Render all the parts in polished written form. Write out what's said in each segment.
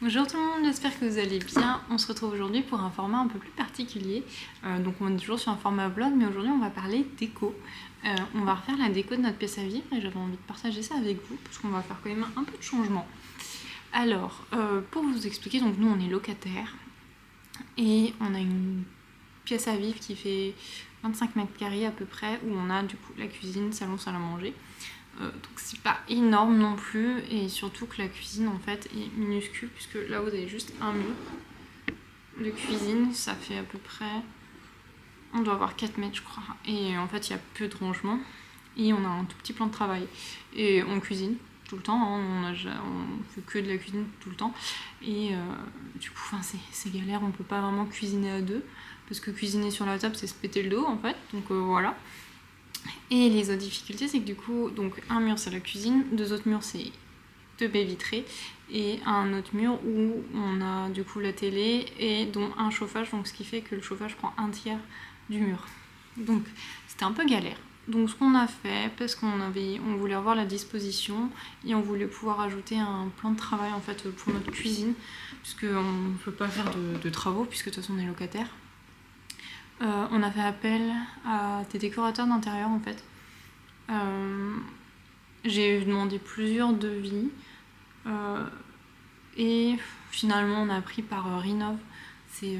Bonjour tout le monde, j'espère que vous allez bien. On se retrouve aujourd'hui pour un format un peu plus particulier. Donc on est toujours sur un format vlog, mais aujourd'hui on va parler déco. On va refaire la déco de notre pièce à vivre et j'avais envie de partager ça avec vous parce qu'on va faire quand même un peu de changement. Alors, pour vous expliquer, donc nous on est locataires et on a une pièce à vivre qui fait 25 mètres carrés à peu près, où on a du coup la cuisine, salon, salle à manger. Donc c'est pas énorme non plus, et surtout que la cuisine en fait est minuscule, puisque là vous avez juste un mur de cuisine, ça fait à peu près, on doit avoir 4 mètres je crois, et en fait il y a peu de rangement, et on a un tout petit plan de travail, et on cuisine tout le temps, hein, on fait que de la cuisine tout le temps, et du coup c'est galère, on peut pas vraiment cuisiner à deux, parce que cuisiner sur la table c'est se péter le dos en fait, donc voilà. Et les autres difficultés, c'est que du coup, donc un mur c'est la cuisine, deux autres murs c'est deux baies vitrées, et un autre mur où on a du coup la télé et dont un chauffage, donc ce qui fait que le chauffage prend un tiers du mur. Donc c'était un peu galère. Donc ce qu'on a fait, parce on voulait revoir la disposition et on voulait pouvoir ajouter un plan de travail en fait pour notre cuisine, puisqu'on ne peut pas faire de travaux puisque de toute façon on est locataire. On a fait appel à des décorateurs d'intérieur en fait. J'ai demandé plusieurs devis et finalement on a pris par Rinov. C'est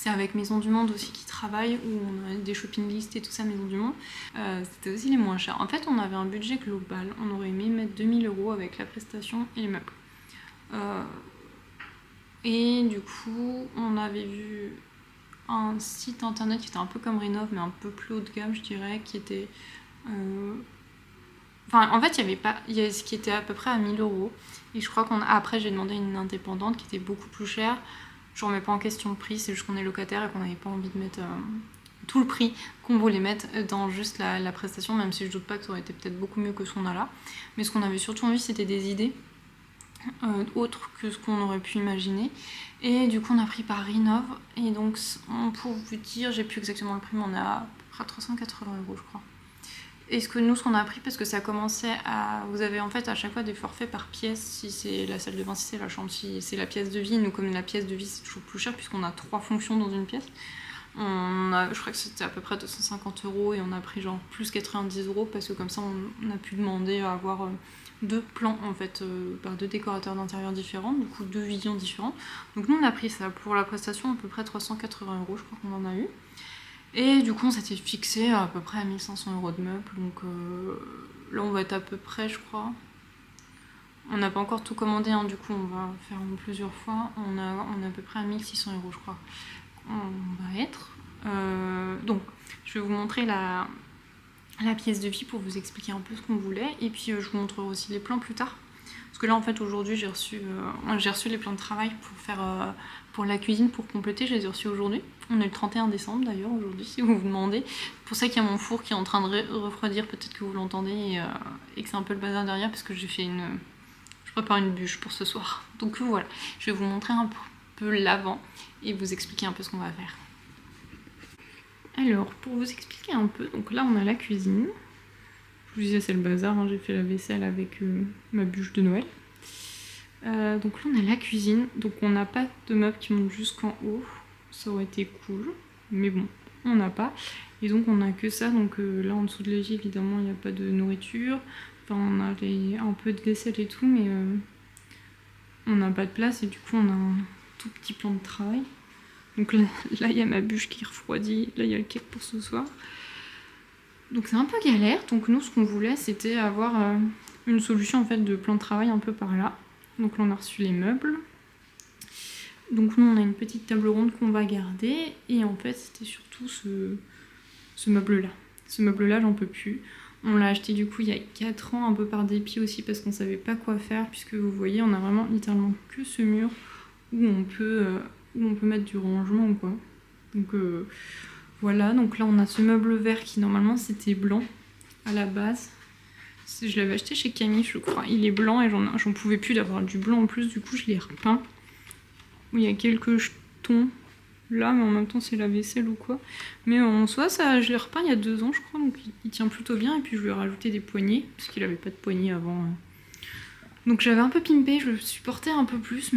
avec Maison du Monde aussi qui travaille, où on a des shopping lists et tout ça, Maison du Monde. C'était aussi les moins chers. En fait on avait un budget global, on aurait aimé mettre 2000 € avec la prestation et les meubles. Et du coup on avait vu un site internet qui était un peu comme Rinov mais un peu plus haut de gamme je dirais, qui était en fait il y avait ce qui était à peu près à 1000 €, et je crois après j'ai demandé une indépendante qui était beaucoup plus chère. Je remets pas en question le prix, c'est juste qu'on est locataire et qu'on n'avait pas envie de mettre tout le prix qu'on voulait mettre dans juste la prestation, même si je doute pas que ça aurait été peut-être beaucoup mieux que ce qu'on a là. Mais ce qu'on avait surtout envie, c'était des idées autre que ce qu'on aurait pu imaginer, et du coup on a pris par Rinov, et donc pour vous dire, j'ai plus exactement le prix, mais on est à peu près 380 € je crois. Et ce qu'on a pris, parce que ça commençait à, vous avez en fait à chaque fois des forfaits par pièce, si c'est la salle de bain, si c'est la chambre, si c'est la pièce de vie. Nous, comme la pièce de vie c'est toujours plus cher puisqu'on a 3 fonctions dans une pièce, je crois que c'était à peu près 250 € et on a pris genre plus 90 € parce que comme ça on a pu demander à avoir deux plans en fait par deux décorateurs d'intérieur différents, du coup deux visions différentes. Donc nous on a pris ça pour la prestation à peu près 380 €, je crois qu'on en a eu. Et du coup on s'était fixé à peu près à 1500 € de meubles, donc là on va être à peu près, je crois. On n'a pas encore tout commandé, hein, du coup on va faire en plusieurs fois. On est à peu près à 1600 € je crois. On va être. Donc je vais vous montrer la pièce de vie pour vous expliquer un peu ce qu'on voulait, et puis je vous montrerai aussi les plans plus tard. Parce que là en fait aujourd'hui j'ai reçu les plans de travail pour faire pour la cuisine, pour compléter, je les ai reçus aujourd'hui. On est le 31 décembre d'ailleurs aujourd'hui si vous vous demandez. Pour ça qu'il y a mon four qui est en train de refroidir, peut-être que vous l'entendez, et que c'est un peu le bazar derrière parce que je prépare une bûche pour ce soir. Donc voilà, je vais vous montrer un peu l'avant et vous expliquer un peu ce qu'on va faire. Alors, pour vous expliquer un peu, donc là on a la cuisine. Je vous disais c'est le bazar, hein, j'ai fait la vaisselle avec ma bûche de Noël. Donc là on a la cuisine, donc on n'a pas de meubles qui montent jusqu'en haut, ça aurait été cool, mais bon, on n'a pas. Et donc on a que ça, donc là en dessous de l'évier évidemment il n'y a pas de nourriture, enfin on a un peu de vaisselle et tout, mais on n'a pas de place, et du coup on a un tout petit plan de travail. Donc là il y a ma bûche qui refroidit, là il y a le cake pour ce soir. Donc c'est un peu galère, donc nous ce qu'on voulait c'était avoir une solution en fait de plan de travail un peu par là. Donc là on a reçu les meubles. Donc nous on a une petite table ronde qu'on va garder, et en fait c'était surtout ce meuble là. Ce meuble là j'en peux plus. On l'a acheté du coup il y a 4 ans, un peu par dépit aussi parce qu'on savait pas quoi faire, puisque vous voyez on a vraiment littéralement que ce mur où on peut mettre du rangement ou quoi. Donc voilà, donc là on a ce meuble vert qui normalement c'était blanc à la base. Je l'avais acheté chez Camille je crois, il est blanc et j'en pouvais plus d'avoir du blanc en plus, du coup je l'ai repeint. Il y a quelques jetons là, mais en même temps c'est la vaisselle ou quoi. Mais en soi je l'ai repeint il y a 2 ans je crois, donc il tient plutôt bien, et puis je lui ai rajouté des poignées, parce qu'il avait pas de poignées avant. Donc j'avais un peu pimpé, je le supportais un peu plus,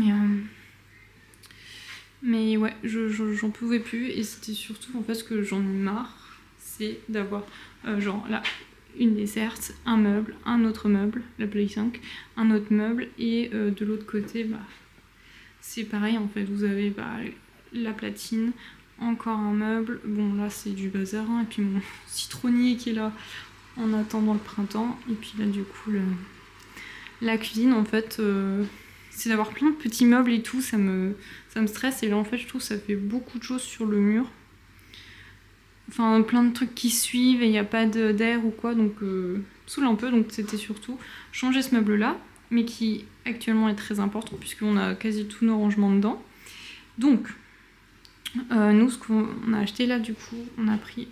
mais ouais, j'en pouvais plus. Et c'était surtout en fait ce que j'en ai marre, c'est d'avoir genre là une desserte, un meuble, un autre meuble, la Play 5, un autre meuble, et de l'autre côté, c'est pareil en fait, vous avez la platine, encore un meuble, bon là c'est du bazar, hein, et puis mon citronnier qui est là en attendant le printemps, et puis là du coup la cuisine en fait, c'est d'avoir plein de petits meubles et tout, ça me stresse, et là en fait je trouve que ça fait beaucoup de choses sur le mur. Enfin, plein de trucs qui suivent et il n'y a pas d'air ou quoi, donc saoule un peu. Donc c'était surtout changer ce meuble-là, mais qui actuellement est très important puisqu'on a quasi tous nos rangements dedans. Donc, nous, ce qu'on a acheté là, du coup, on a pris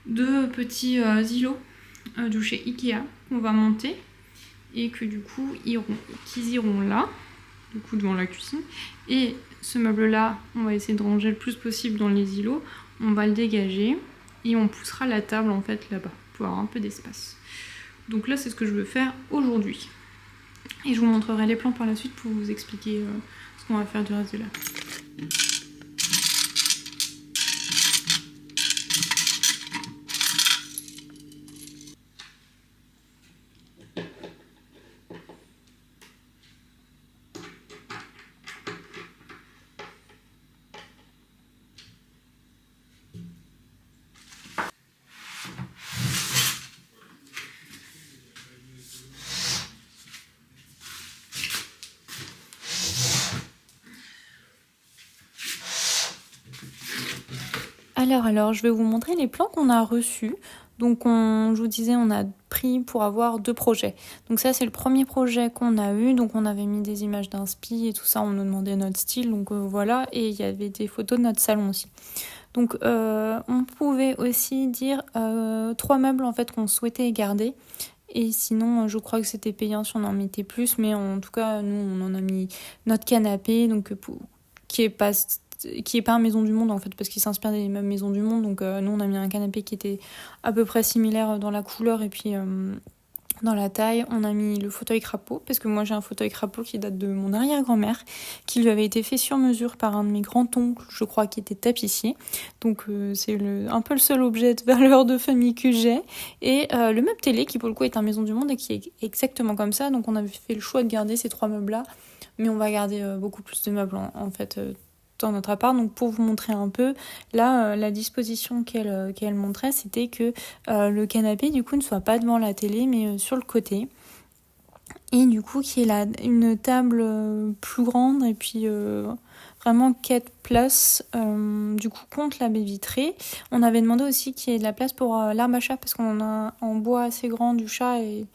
deux petits îlots de chez Ikea qu'on va monter et que du coup, qu'ils iront là, du coup devant la cuisine. Et ce meuble-là, on va essayer de ranger le plus possible dans les îlots. On va le dégager et on poussera la table en fait là-bas pour avoir un peu d'espace. Donc là, c'est ce que je veux faire aujourd'hui. Et je vous montrerai les plans par la suite pour vous expliquer ce qu'on va faire du reste de la. Alors, je vais vous montrer les plans qu'on a reçus. Donc, je vous disais, on a pris pour avoir 2 projets. Donc ça, c'est le premier projet qu'on a eu. Donc, on avait mis des images d'inspi et tout ça. On nous demandait notre style. Donc, voilà. Et il y avait des photos de notre salon aussi. Donc, on pouvait aussi dire 3 meubles en fait qu'on souhaitait garder. Et sinon, je crois que c'était payant si on en mettait plus. Mais en tout cas, nous, on en a mis notre canapé. Donc, qui est pas un Maison du Monde en fait, parce qu'il s'inspire des mêmes Maisons du Monde. Donc nous on a mis un canapé qui était à peu près similaire dans la couleur et puis dans la taille. On a mis le fauteuil crapaud, parce que moi j'ai un fauteuil crapaud qui date de mon arrière-grand-mère, qui lui avait été fait sur mesure par un de mes grands-oncles, je crois, qui était tapissier. Donc c'est un peu le seul objet de valeur de famille que j'ai. Et le meuble télé, qui pour le coup est un Maison du Monde et qui est exactement comme ça. Donc on avait fait le choix de garder ces 3 meubles-là, mais on va garder beaucoup plus de meubles en fait dans notre appart. Donc pour vous montrer un peu, là la disposition qu'elle montrait, c'était que le canapé du coup ne soit pas devant la télé mais sur le côté, et du coup qu'il y ait une table plus grande et puis vraiment 4 places du coup contre la baie vitrée. On avait demandé aussi qu'il y ait de la place pour l'arbre à chat, parce qu'on en a en bois assez grand du chat et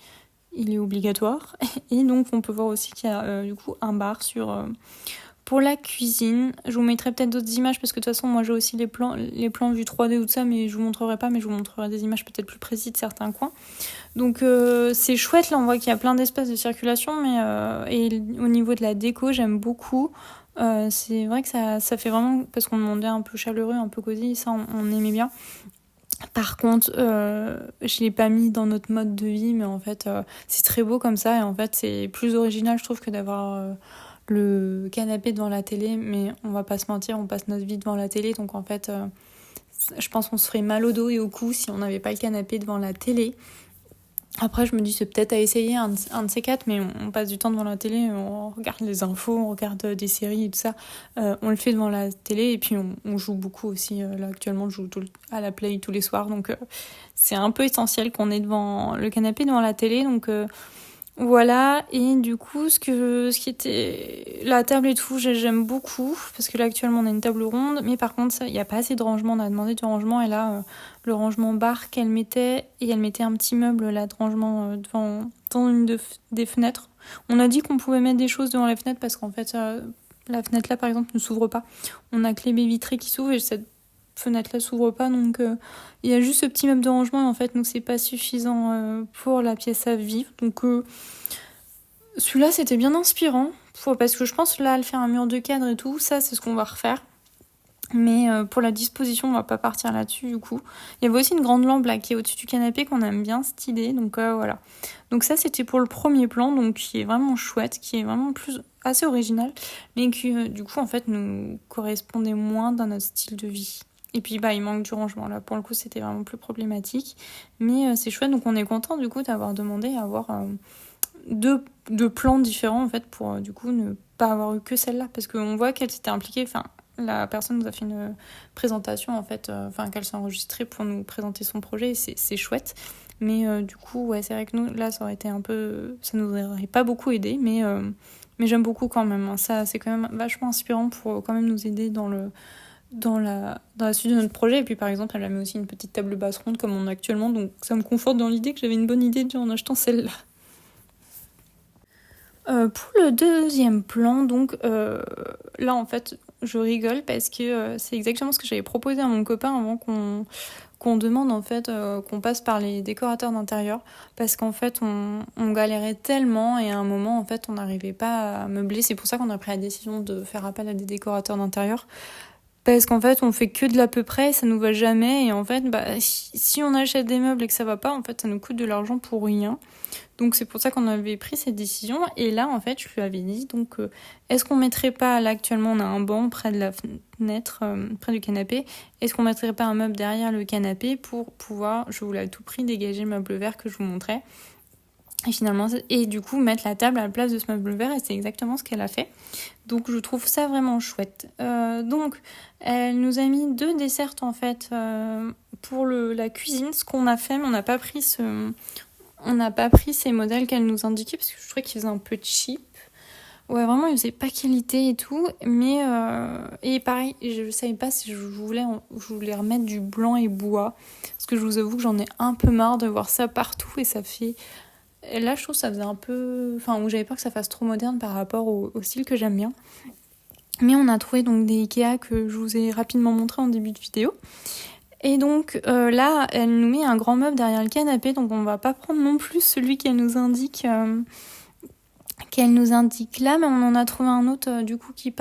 il est obligatoire. Et donc on peut voir aussi qu'il y a du coup un bar pour la cuisine. Je vous mettrai peut-être d'autres images, parce que de toute façon moi j'ai aussi les plans vus 3D ou tout ça, mais je vous montrerai pas, mais je vous montrerai des images peut-être plus précises de certains coins. Donc c'est chouette, là on voit qu'il y a plein d'espace de circulation, mais et au niveau de la déco j'aime beaucoup. C'est vrai que ça fait vraiment, parce qu'on demandait un peu chaleureux, un peu cosy, ça on aimait bien. Par contre, je l'ai pas mis dans notre mode de vie, mais en fait c'est très beau comme ça, et en fait c'est plus original je trouve que d'avoir le canapé devant la télé. Mais on va pas se mentir, on passe notre vie devant la télé, donc en fait je pense qu'on se ferait mal au dos et au cou si on n'avait pas le canapé devant la télé. Après je me dis c'est peut-être à essayer un de ces 4, mais on passe du temps devant la télé, on regarde les infos, on regarde des séries et tout ça, on le fait devant la télé, et puis on joue beaucoup aussi. Là actuellement je joue à la Play tous les soirs, donc c'est un peu essentiel qu'on ait devant le canapé devant la télé. Donc voilà. Et du coup, ce qui était la table et tout, j'aime beaucoup, parce que là actuellement on a une table ronde, mais par contre il n'y a pas assez de rangement. On a demandé du rangement, et là le rangement bar qu'elle mettait, et elle mettait un petit meuble là de rangement dans une des fenêtres. On a dit qu'on pouvait mettre des choses devant les fenêtres, parce qu'en fait la fenêtre là par exemple ne s'ouvre pas. On a que les baies vitrées qui s'ouvrent, et cette fenêtre là s'ouvre pas, donc il y a juste ce petit meuble de rangement, et en fait donc c'est pas suffisant pour la pièce à vivre. Donc celui-là c'était bien inspirant, parce que je pense là le faire un mur de cadre et tout ça, c'est ce qu'on va refaire. Mais pour la disposition, on va pas partir là-dessus du coup. Il y avait aussi une grande lampe là qui est au-dessus du canapé qu'on aime bien cette idée, donc voilà. Donc ça c'était pour le premier plan, donc qui est vraiment chouette, qui est vraiment plus assez original, mais qui du coup en fait nous correspondait moins dans notre style de vie. Et puis il manque du rangement là, pour le coup c'était vraiment plus problématique, mais c'est chouette, donc on est content du coup d'avoir demandé à avoir deux plans différents en fait pour du coup ne pas avoir eu que celle-là, parce qu'on voit qu'elle s'était impliquée, la personne nous a fait une présentation en fait, qu'elle s'est enregistrée pour nous présenter son projet, et c'est chouette. Mais du coup, ouais, c'est vrai que nous, là, ça nous aurait pas beaucoup aidé, mais j'aime beaucoup quand même. Hein. Ça, c'est quand même vachement inspirant pour quand même nous aider dans la suite de notre projet. Et puis, par exemple, elle a mis aussi une petite table basse ronde comme on a actuellement, donc ça me conforte dans l'idée que j'avais une bonne idée déjà en achetant celle-là. Pour le deuxième plan, donc là en fait je rigole parce que c'est exactement ce que j'avais proposé à mon copain avant qu'on demande en fait qu'on passe par les décorateurs d'intérieur, parce qu'en fait on galérait tellement et à un moment en fait on n'arrivait pas à meubler. C'est pour ça qu'on a pris la décision de faire appel à des décorateurs d'intérieur, parce qu'en fait on fait que de l'à peu près et ça nous va jamais, et en fait si on achète des meubles et que ça va pas, en fait ça nous coûte de l'argent pour rien. Donc c'est pour ça qu'on avait pris cette décision. Et là, en fait, je lui avais dit, donc, est-ce qu'on mettrait pas, là actuellement on a un banc près de la fenêtre, près du canapé, est-ce qu'on mettrait pas un meuble derrière le canapé pour pouvoir, je voulais à tout prix dégager le meuble vert que je vous montrais. Et finalement, et du coup, mettre la table à la place de ce meuble vert, et c'est exactement ce qu'elle a fait. Donc je trouve ça vraiment chouette. Donc, elle nous a mis 2 desserts en fait pour la cuisine. Ce qu'on a fait, mais on n'a pas pris ces modèles qu'elle nous indiquait parce que je trouvais qu'ils faisaient un peu cheap. Ouais, vraiment, ils faisaient pas qualité et tout. Mais, et pareil, je savais pas si je voulais remettre du blanc et bois. Parce que je vous avoue que j'en ai un peu marre de voir ça partout et ça fait. Et là, je trouve que ça faisait un peu. Où j'avais peur que ça fasse trop moderne par rapport au style que j'aime bien. Mais on a trouvé donc des Ikea que je vous ai rapidement montré en début de vidéo. Et donc là, elle nous met un grand meuble derrière le canapé, donc on va pas prendre non plus celui qu'elle nous indique là, mais on en a trouvé un autre du coup qui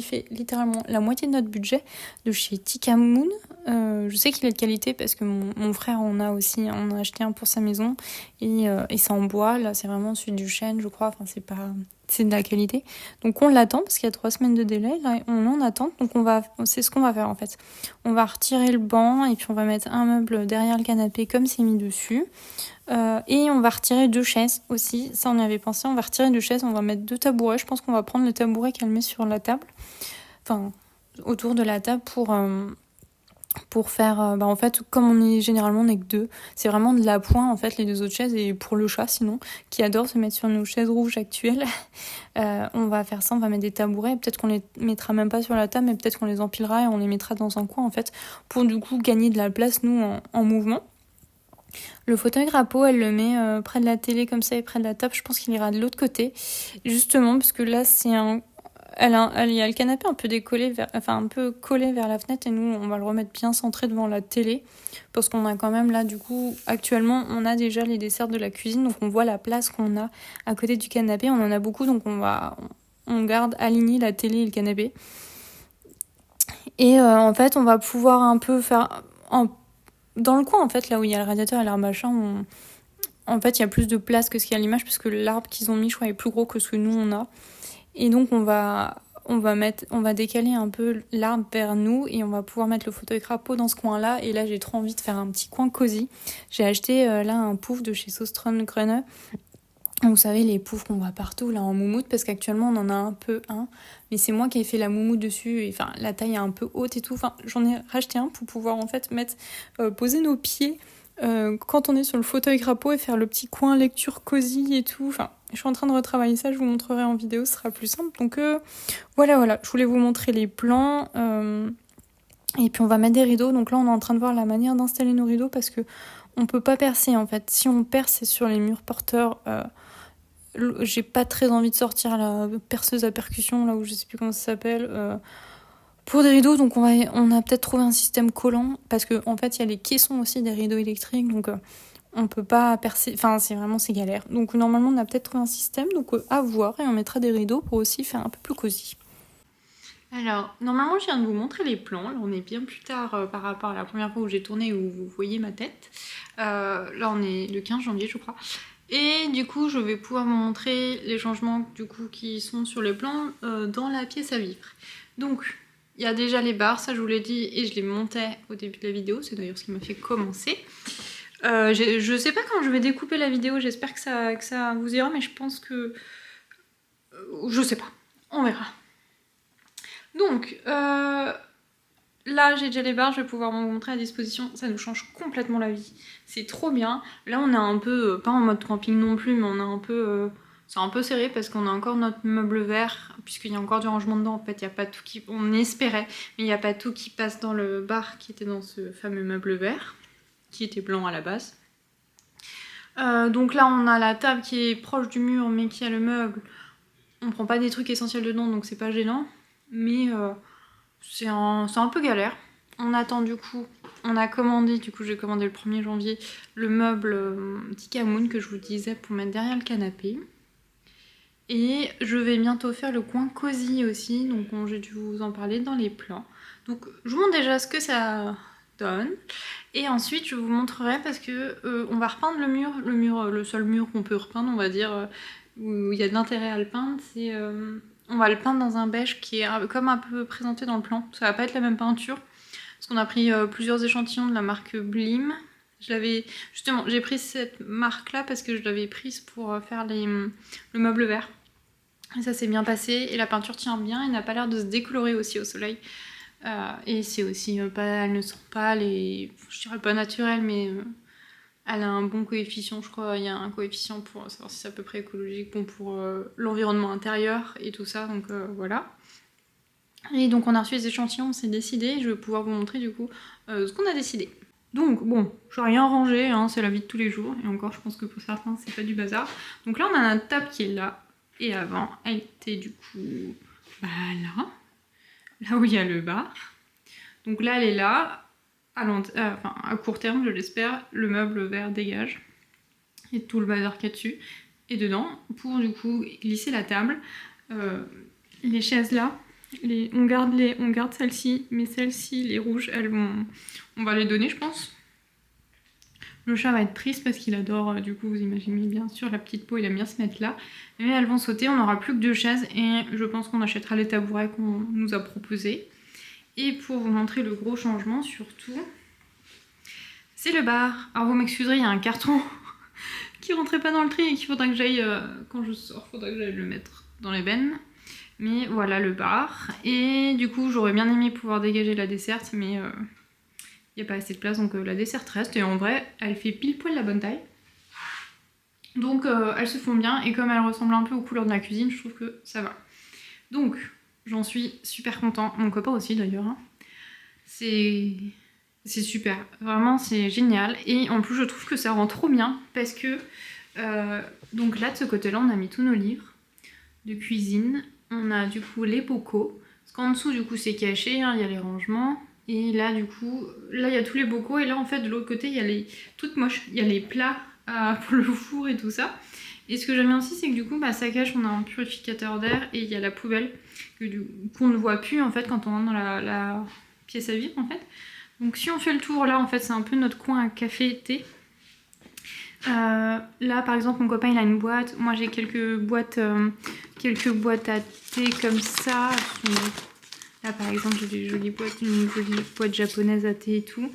fait littéralement la moitié de notre budget, de chez Tika Moon. Je sais qu'il est de qualité parce que mon frère on a acheté un pour sa maison, et c'est en bois. Là, c'est vraiment celui du chêne, je crois. C'est de la qualité. Donc on l'attend parce qu'il y a 3 semaines de délai. Là, on en attend. Donc c'est ce qu'on va faire en fait. On va retirer le banc et puis on va mettre un meuble derrière le canapé comme c'est mis dessus. Et on va retirer 2 chaises aussi. Ça, on y avait pensé. On va retirer 2 chaises. On va mettre 2 tabourets. Je pense qu'on va prendre le tabouret qu'elle met sur la table. Autour de la table pour faire, en fait, comme on n'est que 2, c'est vraiment de l'appoint, en fait, les 2 autres chaises, et pour le chat, sinon, qui adore se mettre sur nos chaises rouges actuelles, on va faire ça, on va mettre des tabourets, peut-être qu'on les mettra même pas sur la table, mais peut-être qu'on les empilera et on les mettra dans un coin, en fait, pour du coup gagner de la place, nous, en mouvement. Le fauteuil Grapeau, elle le met près de la télé comme ça et près de la table, je pense qu'il ira de l'autre côté, justement, parce que là, c'est il y a le canapé un peu un peu collé vers la fenêtre, et nous on va le remettre bien centré devant la télé, parce qu'on a quand même là du coup actuellement on a déjà les desserts de la cuisine, donc on voit la place qu'on a à côté du canapé, on en a beaucoup, donc on garde aligné la télé et le canapé, et en fait on va pouvoir un peu faire dans le coin en fait, là où il y a le radiateur et l'arbre machin, en fait il y a plus de place que ce qu'il y a à l'image, parce que l'arbre qu'ils ont mis, je crois, est plus gros que ce que nous on a. Et donc on va décaler un peu l'arbre vers nous, et on va pouvoir mettre le fauteuil Grapeau dans ce coin-là. Et là, j'ai trop envie de faire un petit coin cosy. J'ai acheté là un pouf de chez Søstrene Grønne. Vous savez, les poufs qu'on voit partout là en moumoute, parce qu'actuellement on en a un peu un, mais c'est moi qui ai fait la moumoute dessus, et la taille est un peu haute et tout. J'en ai racheté un pour pouvoir en fait poser nos pieds quand on est sur le fauteuil Grapeau et faire le petit coin lecture cosy et tout. Je suis en train de retravailler ça, je vous montrerai en vidéo, ce sera plus simple. Donc voilà, je voulais vous montrer les plans. Et puis on va mettre des rideaux. Donc là, on est en train de voir la manière d'installer nos rideaux, parce que on peut pas percer en fait. Si on perce, c'est sur les murs porteurs. J'ai pas très envie de sortir la perceuse à percussion, là où je sais plus comment ça s'appelle. Pour des rideaux, donc on a peut-être trouvé un système collant, parce que en fait il y a les caissons aussi des rideaux électriques, donc on peut pas percer, c'est galère. Donc normalement on a peut-être trouvé un système, donc à voir, et on mettra des rideaux pour aussi faire un peu plus cosy. Alors, normalement, je viens de vous montrer les plans. Là, on est bien plus tard par rapport à la première fois où j'ai tourné où vous voyez ma tête. Là, on est le 15 janvier, je crois. Et du coup, je vais pouvoir vous montrer les changements du coup, qui sont sur le plan dans la pièce à vivre. Donc, il y a déjà les barres, ça je vous l'ai dit, et je les montais au début de la vidéo. C'est d'ailleurs ce qui m'a fait commencer. Je sais pas quand je vais découper la vidéo, j'espère que ça vous ira, mais je pense que... je sais pas, on verra. Donc, là j'ai déjà les barres, je vais pouvoir vous montrer à disposition, ça nous change complètement la vie. C'est trop bien. Là on est un peu, pas en mode camping non plus, mais on a un peu... c'est un peu serré parce qu'on a encore notre meuble vert, puisqu'il y a encore du rangement dedans. En fait, il n'y a pas tout qui... On espérait, mais il n'y a pas tout qui passe dans le bar qui était dans ce fameux meuble vert, qui était blanc à la base. Donc là on a la table qui est proche du mur, mais qui a le meuble. On prend pas des trucs essentiels dedans, donc c'est pas gênant. Mais c'est un peu galère. On attend du coup, on a commandé, du coup j'ai commandé le 1er janvier, le meuble Tikamoon que je vous disais pour mettre derrière le canapé. Et je vais bientôt faire le coin cosy aussi, donc j'ai dû vous en parler dans les plans. Donc je vous montre déjà ce que ça donne. Et ensuite je vous montrerai parce que on va repeindre le mur, le seul mur qu'on peut repeindre on va dire, où il y a de l'intérêt à le peindre, c'est... on va le peindre dans un beige qui est comme un peu présenté dans le plan. Ça va pas être la même peinture. Parce qu'on a pris plusieurs échantillons de la marque Blim. Justement, j'ai pris cette marque-là parce que je l'avais prise pour faire le meuble vert. Et ça s'est bien passé. Et la peinture tient bien et n'a pas l'air de se décolorer aussi au soleil. Et c'est aussi pas... Elle ne sent pas les... Je dirais pas naturel, mais... elle a un bon coefficient, je crois. Il y a un coefficient pour savoir si c'est à peu près écologique, bon pour l'environnement intérieur et tout ça, donc voilà. Et donc on a reçu les échantillons, on s'est décidé, je vais pouvoir vous montrer du coup ce qu'on a décidé. Donc bon, je n'ai rien rangé, hein, c'est la vie de tous les jours, et encore je pense que pour certains c'est pas du bazar. Donc là on a notre table qui est là, et avant elle était du coup là où il y a le bar. Donc là elle est là. À court terme, je l'espère, le meuble vert dégage et tout le bazar qu'il y a dessus. Et dedans, pour du coup glisser la table, les chaises là, on garde celles-ci, mais celles-ci, les rouges, on va les donner, je pense. Le chat va être triste parce qu'il adore, du coup, vous imaginez bien sûr, la petite peau, il aime bien se mettre là. Mais elles vont sauter, on n'aura plus que 2 chaises et je pense qu'on achètera les tabourets qu'on nous a proposés. Et pour vous montrer le gros changement, surtout, c'est le bar. Alors vous m'excuserez, il y a un carton qui rentrait pas dans le tri et qu'il faudra que j'aille, quand je sors, faudra que j'aille le mettre dans l'ébène. Mais voilà le bar. Et du coup, j'aurais bien aimé pouvoir dégager la desserte, mais il n'y a pas assez de place, donc la desserte reste. Et en vrai, elle fait pile poil la bonne taille. Donc elles se font bien, et comme elles ressemblent un peu aux couleurs de la cuisine, je trouve que ça va. Donc, j'en suis super contente. Mon copain aussi d'ailleurs. Hein. C'est super. Vraiment, c'est génial. Et en plus, je trouve que ça rend trop bien parce que... donc là, de ce côté-là, on a mis tous nos livres de cuisine. On a du coup les bocaux. Parce qu'en dessous, du coup, c'est caché. Hein, il y a les rangements. Et là, du coup, là, il y a tous les bocaux. Et là, en fait, de l'autre côté, il y a les... toutes moches. Il y a les plats pour le four et tout ça. Et ce que j'aime bien aussi, c'est que du coup, ça cache, on a un purificateur d'air et il y a la poubelle qu'on ne voit plus en fait quand on rentre dans la pièce à vivre en fait. Donc si on fait le tour là, en fait, c'est un peu notre coin à café-thé. Là, par exemple, mon copain il a une boîte. Moi, j'ai quelques boîtes à thé comme ça. Là, par exemple, j'ai une jolie boîte japonaise à thé et tout.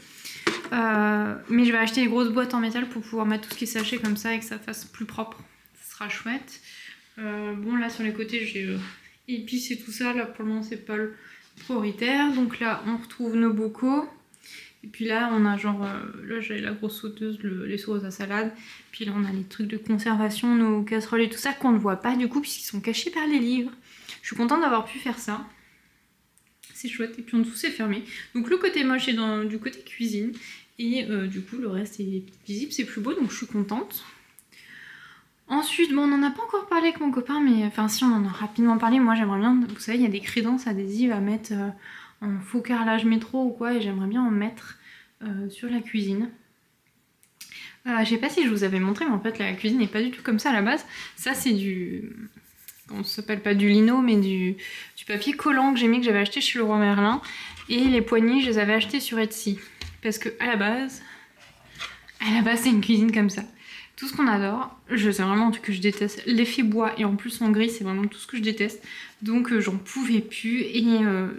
Mais je vais acheter des grosses boîtes en métal pour pouvoir mettre tout ce qui est sachet comme ça et que ça fasse plus propre. Ça sera chouette. Bon, là, sur les côtés, j'ai épices et tout ça. Là, pour le moment, c'est pas le prioritaire. Donc là, on retrouve nos bocaux. Et puis là, on a genre... là, j'ai la grosse sauteuse, les sauces à salade. Puis là, on a les trucs de conservation, nos casseroles et tout ça qu'on ne voit pas du coup, puisqu'ils sont cachés par les livres. Je suis contente d'avoir pu faire ça. C'est chouette. Et puis en dessous, c'est fermé. Donc le côté moche est du côté cuisine. Et du coup, le reste est visible, c'est plus beau, donc je suis contente. Ensuite, bon, on n'en a pas encore parlé avec mon copain, mais... Enfin, si, on en a rapidement parlé. Moi, j'aimerais bien... Vous savez, il y a des crédences adhésives à mettre... en faux carrelage métro ou quoi, et j'aimerais bien en mettre sur la cuisine. Je sais pas si je vous avais montré, mais en fait la cuisine n'est pas du tout comme ça à la base. Ça c'est du... comment ça s'appelle, pas du lino, mais du papier collant que j'ai mis, que j'avais acheté chez Leroy Merlin. Et les poignées, je les avais achetées sur Etsy. Parce que à la base, c'est une cuisine comme ça. Tout ce qu'on adore, c'est vraiment un truc que je déteste. L'effet bois et en plus en gris, c'est vraiment tout ce que je déteste. Donc j'en pouvais plus et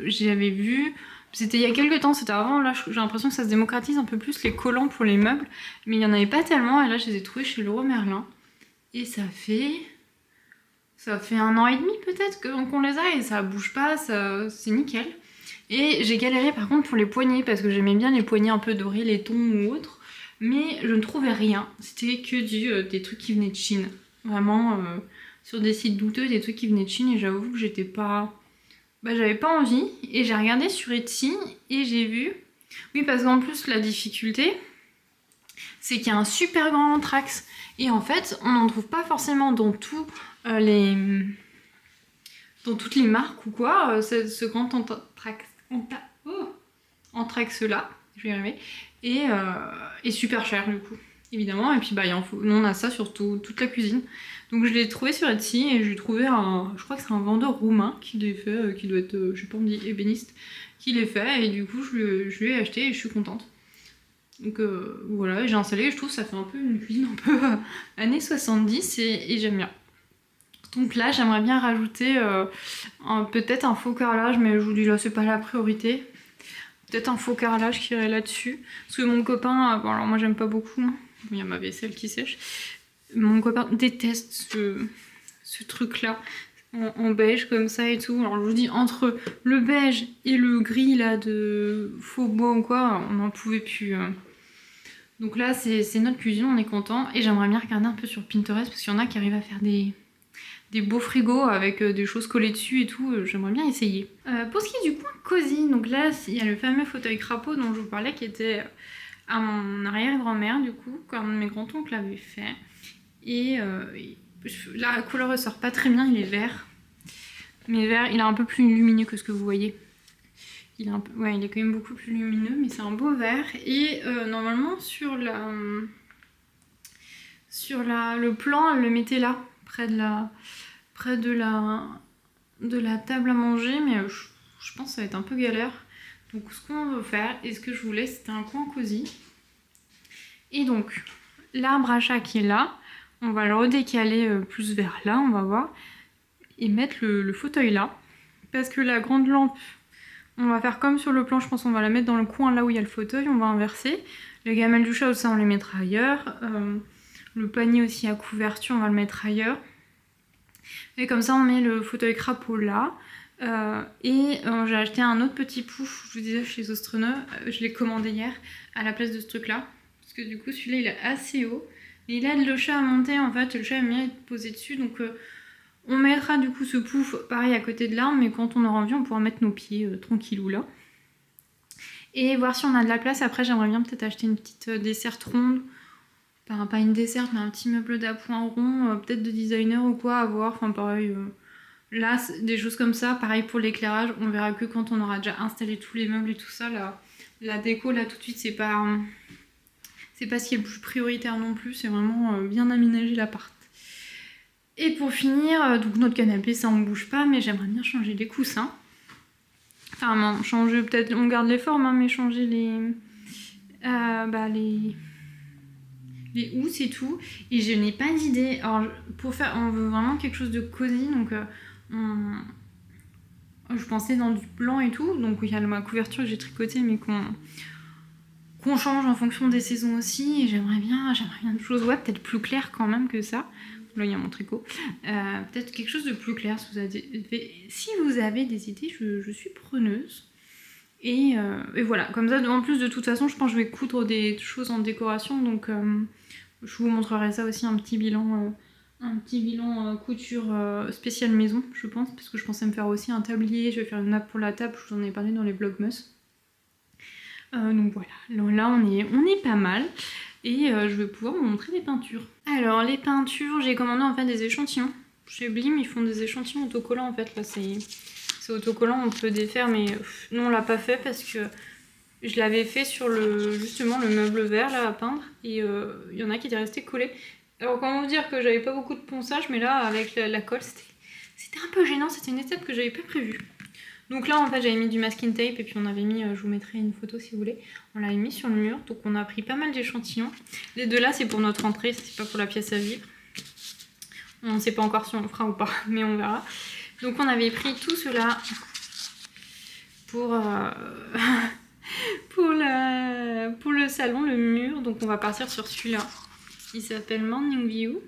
j'avais vu, c'était il y a quelques temps, c'était avant, là j'ai l'impression que ça se démocratise un peu plus les collants pour les meubles. Mais il n'y en avait pas tellement et là je les ai trouvés chez Leroy Merlin. Et ça fait 1 an et demi peut-être qu'on les a et ça bouge pas, c'est nickel. Et j'ai galéré par contre pour les poignées parce que j'aimais bien les poignées un peu dorées, les tons ou autres. Mais je ne trouvais rien, c'était que des trucs qui venaient de Chine. Vraiment, sur des sites douteux, des trucs qui venaient de Chine et j'avoue que j'étais pas... j'avais pas envie. Et j'ai regardé sur Etsy et j'ai vu... Oui, parce qu'en plus, la difficulté, c'est qu'il y a un super grand anthrax. Et en fait, on n'en trouve pas forcément dans tous dans toutes les marques ou quoi, ce grand anthrax là, je vais y arriver, et super cher du coup, évidemment. Et puis nous on a ça sur toute la cuisine. Donc je l'ai trouvé sur Etsy et j'ai trouvé je crois que c'est un vendeur roumain qui les fait, qui doit être, je sais pas, on dit ébéniste, qui les fait, et du coup je lui ai acheté et je suis contente. Donc voilà, j'ai installé et je trouve que ça fait un peu une cuisine un peu années 70 et j'aime bien. Donc là j'aimerais bien rajouter peut-être un faux carrelage, mais je vous dis là c'est pas la priorité. Peut-être un faux carrelage qui irait là-dessus. Parce que mon copain, bon alors moi j'aime pas beaucoup, hein. Il y a ma vaisselle qui sèche. Mon copain déteste ce truc-là, en beige comme ça et tout. Alors je vous dis, entre le beige et le gris là de faux bois ou quoi, on n'en pouvait plus. Donc là c'est notre cuisine, on est content. Et j'aimerais bien regarder un peu sur Pinterest parce qu'il y en a qui arrivent à faire des beaux frigos avec des choses collées dessus et tout, j'aimerais bien essayer. Pour ce qui est du coin cosy, donc là il y a le fameux fauteuil crapaud dont je vous parlais qui était à mon arrière-grand-mère du coup, quand mes grands-oncles l'avaient fait. Et la couleur ressort pas très bien, il est vert. Mais vert, il est un peu plus lumineux que ce que vous voyez. Il est il est quand même beaucoup plus lumineux, mais c'est un beau vert. Et normalement sur le plan, elle le mettait là, près de la table à manger, mais je pense que ça va être un peu galère. Donc ce qu'on veut faire, et ce que je voulais, c'était un coin cosy. Et donc, l'arbre à chat qui est là, on va le redécaler plus vers là, on va voir, et mettre le fauteuil là. Parce que la grande lampe, on va faire comme sur le plan, je pense qu'on va la mettre dans le coin là où il y a le fauteuil, on va inverser. Les gamelles du chat, ça on les mettra ailleurs. Le panier aussi à couverture, on va le mettre ailleurs. Et comme ça, on met le fauteuil crapaud là. J'ai acheté un autre petit pouf, je vous disais, chez Zostreneux. Je l'ai commandé hier à la place de ce truc-là. Parce que du coup, celui-là, il est assez haut. Et il aide le chat à monter, en fait. Le chat aime bien être posé dessus. Donc, on mettra du coup ce pouf, pareil, à côté de l'arbre. Mais quand on aura envie, on pourra mettre nos pieds tranquillou là. Et voir si on a de la place. Après, j'aimerais bien peut-être acheter une petite desserte ronde. Enfin, pas une desserte, mais un petit meuble d'appoint rond. Peut-être de designer ou quoi, à voir. Enfin, pareil... Là, des choses comme ça, pareil pour l'éclairage, on verra que quand on aura déjà installé tous les meubles et tout ça. La déco, là, tout de suite, c'est pas ce qui est le plus prioritaire non plus, c'est vraiment bien aménager l'appart. Et pour finir, donc notre canapé, ça on bouge pas, mais j'aimerais bien changer les coussins. Enfin, non, changer, peut-être, on garde les formes, hein, mais changer les housses et tout. Et je n'ai pas d'idée. Alors, on veut vraiment quelque chose de cosy, donc... je pensais dans du blanc et tout, donc il y a ma couverture que j'ai tricotée mais qu'on change en fonction des saisons aussi, et j'aimerais bien des choses, peut-être plus claires quand même que ça. Là il y a mon tricot. Peut-être quelque chose de plus clair si vous avez des idées, je suis preneuse. Et voilà, comme ça, en plus de toute façon je pense que je vais coudre des choses en décoration, donc je vous montrerai ça aussi, un petit bilan couture spéciale maison, je pense, parce que je pensais me faire aussi un tablier, je vais faire une nappe pour la table, je vous en ai parlé dans les vlogmas. Donc voilà, là on est pas mal, et je vais pouvoir vous montrer des peintures. Alors les peintures, j'ai commandé en fait des échantillons. Chez Blim, ils font des échantillons autocollants en fait, là c'est autocollant, on peut défaire, mais nous on l'a pas fait parce que je l'avais fait sur justement le meuble vert là à peindre, et il y en a qui étaient restés collés. Alors comment vous dire que j'avais pas beaucoup de ponçage, mais là avec la colle c'était un peu gênant, c'était une étape que j'avais pas prévue. Donc là, en fait, j'avais mis du masking tape et puis on avait mis, je vous mettrai une photo si vous voulez, on l'avait mis sur le mur, donc on a pris pas mal d'échantillons. Les deux là, c'est pour notre entrée, c'est pas pour la pièce à vivre. On ne sait pas encore si on le fera ou pas, mais on verra. Donc on avait pris tout cela pour, pour le salon, le mur. Donc on va partir sur celui-là. Il s'appelle Morning View.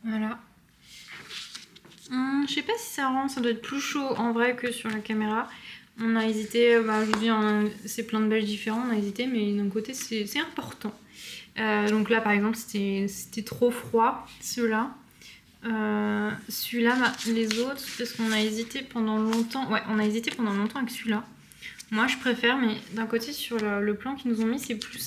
Voilà. Je sais pas si ça rend, ça doit être plus chaud en vrai que sur la caméra. On a hésité, je vous dis, c'est plein de beiges différents, on a hésité, mais d'un côté c'est important. Donc là par exemple c'était trop froid, ceux-là. Celui-là, les autres, parce qu'on a hésité pendant longtemps. Ouais, on a hésité pendant longtemps avec celui-là. Moi je préfère, mais d'un côté sur le plan qu'ils nous ont mis, c'est plus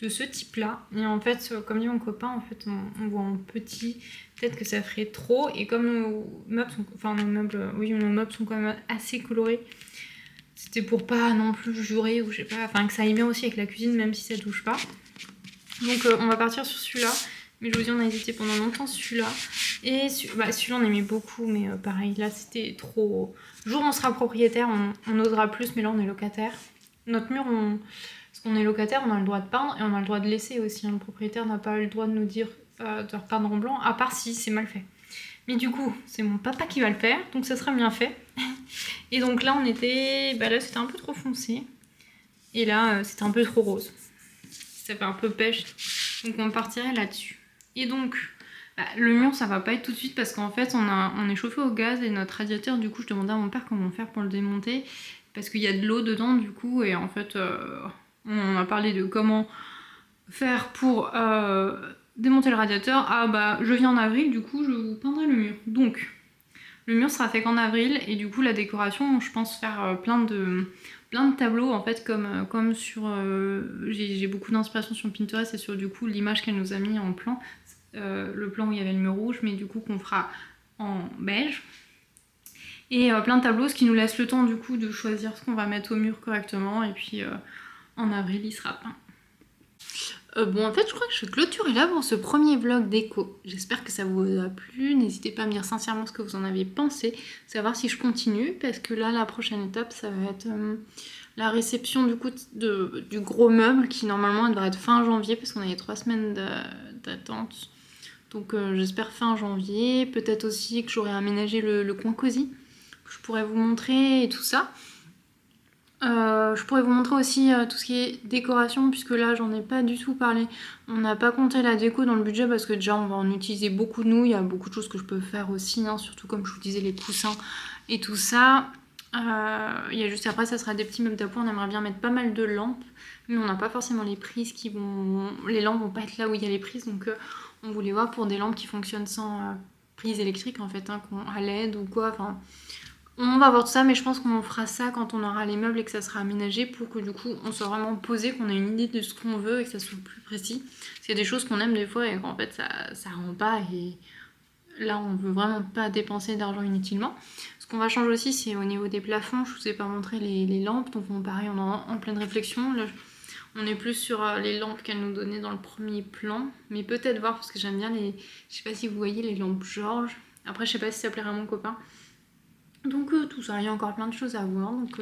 de ce type-là. Et en fait, comme dit mon copain, en fait, on voit en petit, peut-être que ça ferait trop. Et comme nos meubles sont quand même assez colorés, c'était pour pas non plus jurer ou je sais pas, enfin que ça aille bien aussi avec la cuisine, même si ça touche pas. Donc on va partir sur celui-là. Mais je vous dis, on a hésité pendant longtemps celui-là. Et celui-là, on aimait beaucoup, mais pareil, là, c'était trop... Le jour où on sera propriétaire, on osera plus, mais là, on est locataire. Notre mur, parce qu'on est locataire, on a le droit de peindre et on a le droit de laisser aussi. Le propriétaire n'a pas le droit de nous dire de repeindre en blanc, à part si c'est mal fait. Mais du coup, c'est mon papa qui va le faire, donc ça sera bien fait. Et donc là, on était... là, c'était un peu trop foncé. Et là, c'était un peu trop rose. Ça fait un peu pêche. Donc on partirait là-dessus. Et donc, le mur, ça va pas être tout de suite parce qu'en fait, on est chauffé au gaz et notre radiateur, du coup, je demandais à mon père comment faire pour le démonter parce qu'il y a de l'eau dedans, du coup, et en fait, on a parlé de comment faire pour démonter le radiateur. Je viens en avril, du coup, je vous peindrai le mur. Donc, le mur sera fait qu'en avril et du coup, la décoration, je pense faire plein de tableaux en fait comme sur j'ai beaucoup d'inspiration sur Pinterest et sur du coup l'image qu'elle nous a mis en plan, le plan où il y avait le mur rouge, mais du coup qu'on fera en beige et plein de tableaux, ce qui nous laisse le temps du coup de choisir ce qu'on va mettre au mur correctement et puis en avril il sera peint. En fait, je crois que je clôturerai là pour ce premier vlog déco. J'espère que ça vous a plu. N'hésitez pas à me dire sincèrement ce que vous en avez pensé. Savoir si je continue. Parce que là, la prochaine étape, ça va être la réception du coup du gros meuble qui normalement devrait être fin janvier. Parce qu'on a les 3 semaines d'attente. Donc j'espère fin janvier. Peut-être aussi que j'aurai aménagé le coin cosy. Que je pourrais vous montrer et tout ça. Je pourrais vous montrer aussi tout ce qui est décoration, puisque là j'en ai pas du tout parlé. On n'a pas compté la déco dans le budget parce que déjà on va en utiliser beaucoup nous. Il y a beaucoup de choses que je peux faire aussi, hein, surtout comme je vous disais les coussins et tout ça. Il y a juste après ça sera des petits meubles d'appoint. On aimerait bien mettre pas mal de lampes, mais on n'a pas forcément les prises qui vont... Les lampes vont pas être là où il y a les prises, donc on voulait voir pour des lampes qui fonctionnent sans prise électrique en fait, hein, à LED ou quoi, enfin... On va voir tout ça, mais je pense qu'on fera ça quand on aura les meubles et que ça sera aménagé pour que du coup on soit vraiment posé, qu'on ait une idée de ce qu'on veut et que ça soit plus précis. Parce qu'il y a des choses qu'on aime des fois et qu'en fait ça rend pas et là on veut vraiment pas dépenser d'argent inutilement. Ce qu'on va changer aussi c'est au niveau des plafonds, je vous ai pas montré les lampes, donc pareil on est en pleine réflexion. Là, on est plus sur les lampes qu'elle nous donnait dans le premier plan, mais peut-être voir parce que j'aime bien les... Je sais pas si vous voyez les lampes Georges. Après je sais pas si ça plairait à mon copain. Donc tout ça, il y a encore plein de choses à voir. Donc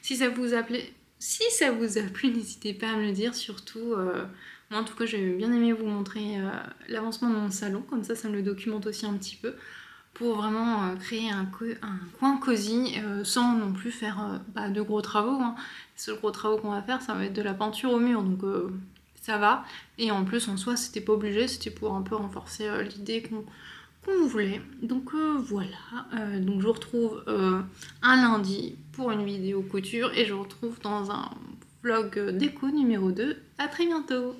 si ça vous a plu, n'hésitez pas à me le dire. Surtout, moi en tout cas, j'ai bien aimé vous montrer l'avancement de mon salon. Comme ça me le documente aussi un petit peu. Pour vraiment créer un coin cosy sans non plus faire de gros travaux. Hein. Les seuls gros travaux qu'on va faire, ça va être de la peinture au mur. Donc ça va. Et en plus, en soi, c'était pas obligé. C'était pour un peu renforcer l'idée qu'on voulait. Donc voilà, donc je vous retrouve un lundi pour une vidéo couture et je vous retrouve dans un vlog déco numéro 2. À très bientôt.